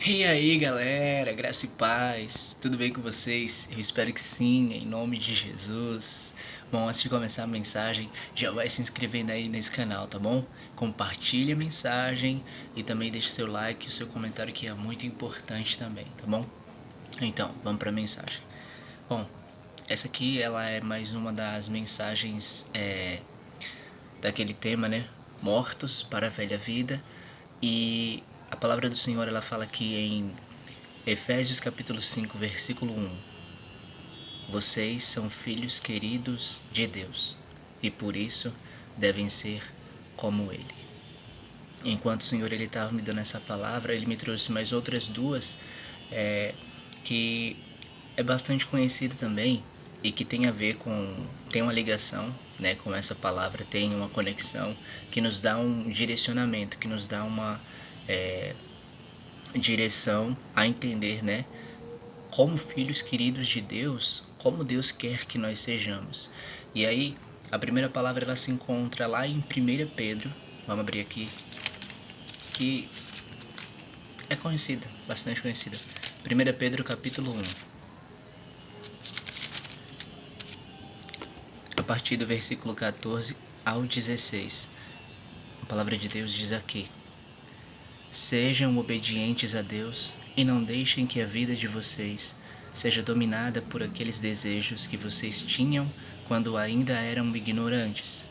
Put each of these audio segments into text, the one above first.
E aí galera, graça e paz, tudo bem com vocês? Eu espero que sim, em nome de Jesus. Bom, antes de começar a mensagem, já vai se inscrevendo aí nesse canal, tá bom? Compartilhe a mensagem e também deixe seu like e o seu comentário que é muito importante também, tá bom? Então, vamos para a mensagem. Bom, essa aqui ela é mais uma das mensagens daquele tema, né? Mortos para a velha vida. E a palavra do Senhor ela fala aqui em Efésios capítulo 5, versículo 1. Vocês são filhos queridos de Deus e por isso devem ser como Ele. Enquanto o Senhor ele estava me dando essa palavra, Ele me trouxe mais outras duas que é bastante conhecida também e que tem a ver com, tem uma ligação, né, com essa palavra, tem uma conexão que nos dá um direcionamento, que nos dá uma direção a entender, né, como filhos queridos de Deus, como Deus quer que nós sejamos. E aí, a primeira palavra ela se encontra lá em 1 Pedro, vamos abrir aqui, que é conhecida, bastante conhecida. 1 Pedro capítulo 1. A partir do versículo 14 ao 16. A palavra de Deus diz aqui: Sejam obedientes a Deus e não deixem que a vida de vocês seja dominada por aqueles desejos que vocês tinham quando ainda eram ignorantes.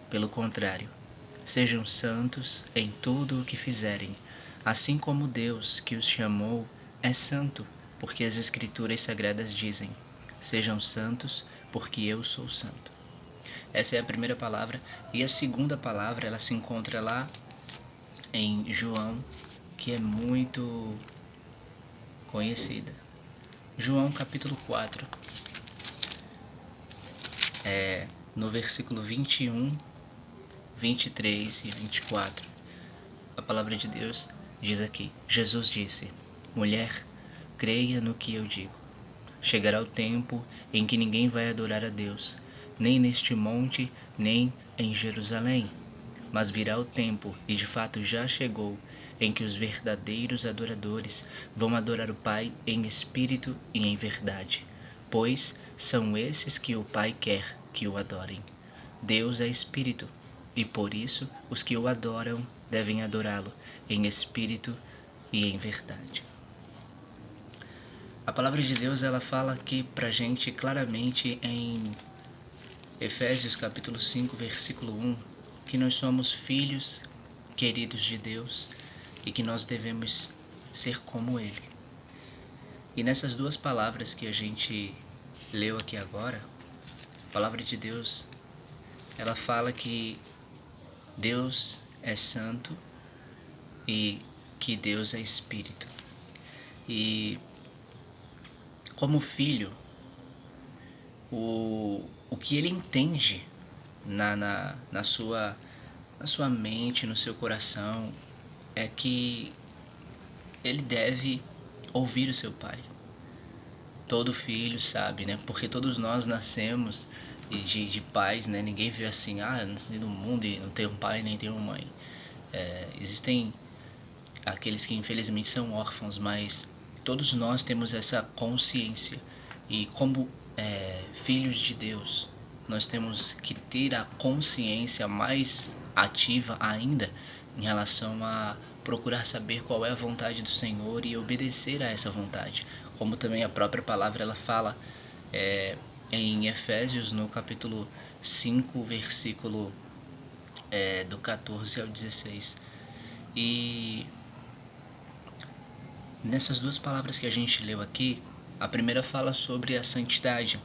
Pelo contrário, sejam santos em tudo o que fizerem, assim como Deus que os chamou é santo, porque as Escrituras Sagradas dizem: Sejam santos, porque eu sou santo. Essa é a primeira palavra. E a segunda palavra ela se encontra lá em João, que é muito conhecida. João capítulo 4, no versículo 21, 23 e 24. A palavra de Deus diz aqui: Jesus disse: Mulher, creia no que eu digo. Chegará o tempo em que ninguém vai adorar a Deus, nem neste monte, nem em Jerusalém. Mas virá o tempo, e de fato já chegou, em que os verdadeiros adoradores vão adorar o Pai em espírito e em verdade, pois são esses que o Pai quer que o adorem. Deus é espírito, e por isso os que o adoram devem adorá-lo em espírito e em verdade. A palavra de Deus ela fala aqui pra gente claramente em Efésios capítulo 5, versículo 1, que nós somos filhos queridos de Deus e que nós devemos ser como Ele. E nessas duas palavras que a gente leu aqui agora, a palavra de Deus, ela fala que Deus é santo e que Deus é espírito. E como filho, o que ele entende na sua mente, no seu coração, é que ele deve ouvir o seu pai. Todo filho sabe, né? Porque todos nós nascemos de pais, né? Ninguém vê assim, eu nasci no mundo e não tenho um pai nem tenho uma mãe. Existem aqueles que infelizmente são órfãos, mas todos nós temos essa consciência. E como filhos de Deus, nós temos que ter a consciência mais ativa ainda em relação a procurar saber qual é a vontade do Senhor e obedecer a essa vontade. Como também a própria palavra ela fala em Efésios, no capítulo 5, versículo do 14 ao 16. E nessas duas palavras que a gente leu aqui, a primeira fala sobre a santidade,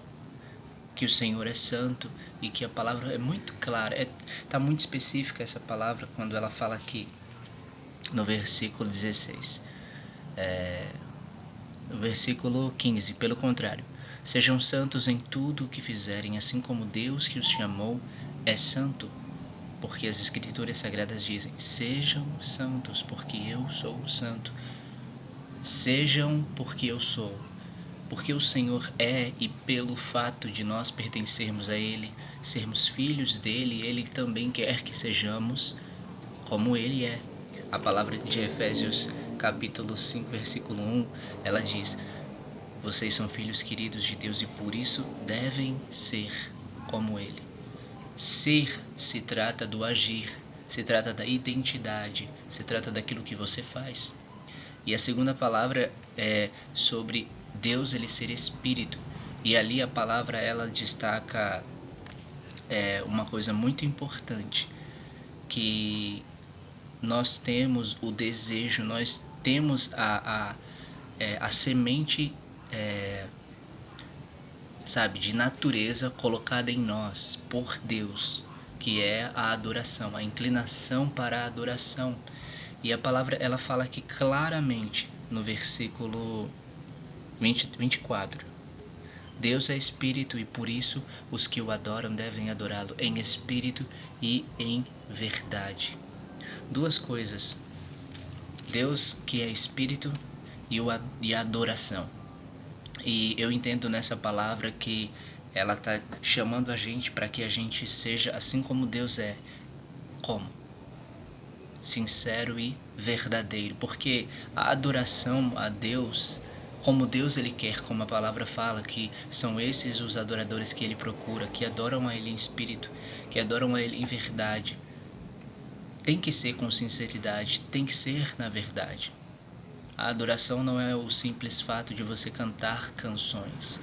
que o Senhor é santo e que a palavra é muito clara, está muito específica essa palavra quando ela fala aqui no versículo 16. No versículo 15, pelo contrário, sejam santos em tudo o que fizerem, assim como Deus que os chamou é santo, porque as Escrituras Sagradas dizem: Sejam santos, porque eu sou santo. Sejam porque eu sou. Porque o Senhor é, e pelo fato de nós pertencermos a Ele, sermos filhos dEle, Ele também quer que sejamos como Ele é. A palavra de Efésios capítulo 5, versículo 1, ela diz: vocês são filhos queridos de Deus e por isso devem ser como Ele. Ser se trata do agir, se trata da identidade, se trata daquilo que você faz. E a segunda palavra é sobre Deus ele ser espírito. E ali a palavra ela destaca uma coisa muito importante, que nós temos o desejo, nós temos a semente, de natureza colocada em nós por Deus, que é a adoração, a inclinação para a adoração. E a palavra ela fala aqui claramente no versículo 24. Deus é espírito e por isso os que o adoram devem adorá-lo em espírito e em verdade. Duas coisas: Deus que é espírito e a adoração. E eu entendo nessa palavra que ela está chamando a gente para que a gente seja assim como Deus é. Como? Sincero e verdadeiro. Porque a adoração a Deus, como Deus ele quer, como a palavra fala, que são esses os adoradores que ele procura, que adoram a ele em espírito, que adoram a ele em verdade. Tem que ser com sinceridade, tem que ser na verdade. A adoração não é o simples fato de você cantar canções,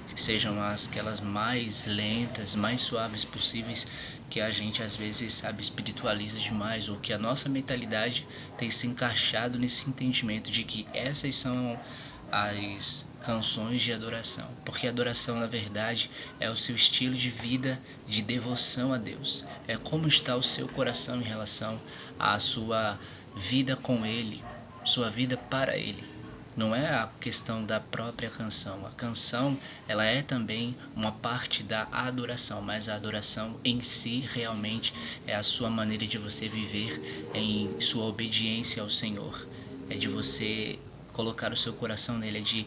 que sejam aquelas mais lentas, mais suaves possíveis, que a gente às vezes espiritualiza demais, ou que a nossa mentalidade tem se encaixado nesse entendimento de que essas são as canções de adoração, porque a adoração na verdade é o seu estilo de vida de devoção a Deus, é como está o seu coração em relação à sua vida com Ele, sua vida para Ele. Não é a questão da própria canção. A canção ela é também uma parte da adoração, mas a adoração em si realmente é a sua maneira de você viver em sua obediência ao Senhor. É de você colocar o seu coração nele, é de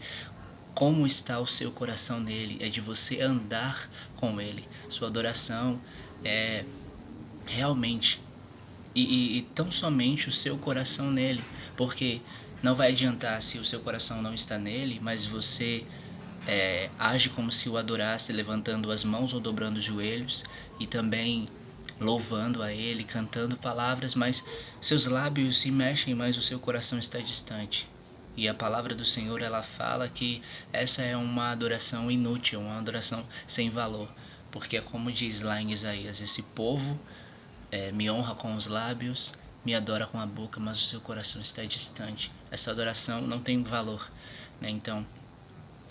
como está o seu coração nele, é de você andar com ele. Sua adoração é realmente e tão somente o seu coração nele, porque não vai adiantar se o seu coração não está nele, mas você age como se o adorasse, levantando as mãos ou dobrando os joelhos e também louvando a ele, cantando palavras, mas seus lábios se mexem, mas o seu coração está distante. E a palavra do Senhor ela fala que essa é uma adoração inútil, uma adoração sem valor, porque é como diz lá em Isaías: esse povo me honra com os lábios, me adora com a boca, mas o seu coração está distante. Essa adoração não tem valor, né? Então,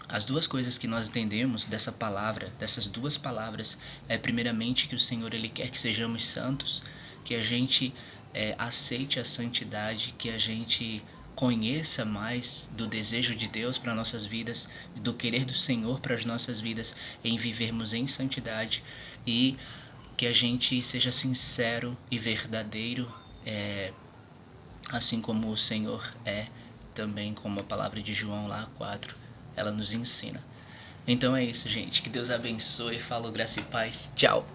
as duas coisas que nós entendemos dessa palavra, dessas duas palavras, é primeiramente que o Senhor ele quer que sejamos santos, que a gente aceite a santidade, que a gente conheça mais do desejo de Deus para nossas vidas, do querer do Senhor para as nossas vidas, em vivermos em santidade, e que a gente seja sincero e verdadeiro, assim como o Senhor é, também como a palavra de João lá 4, ela nos ensina. Então é isso, gente. Que Deus abençoe. Falou, graça e paz. Tchau.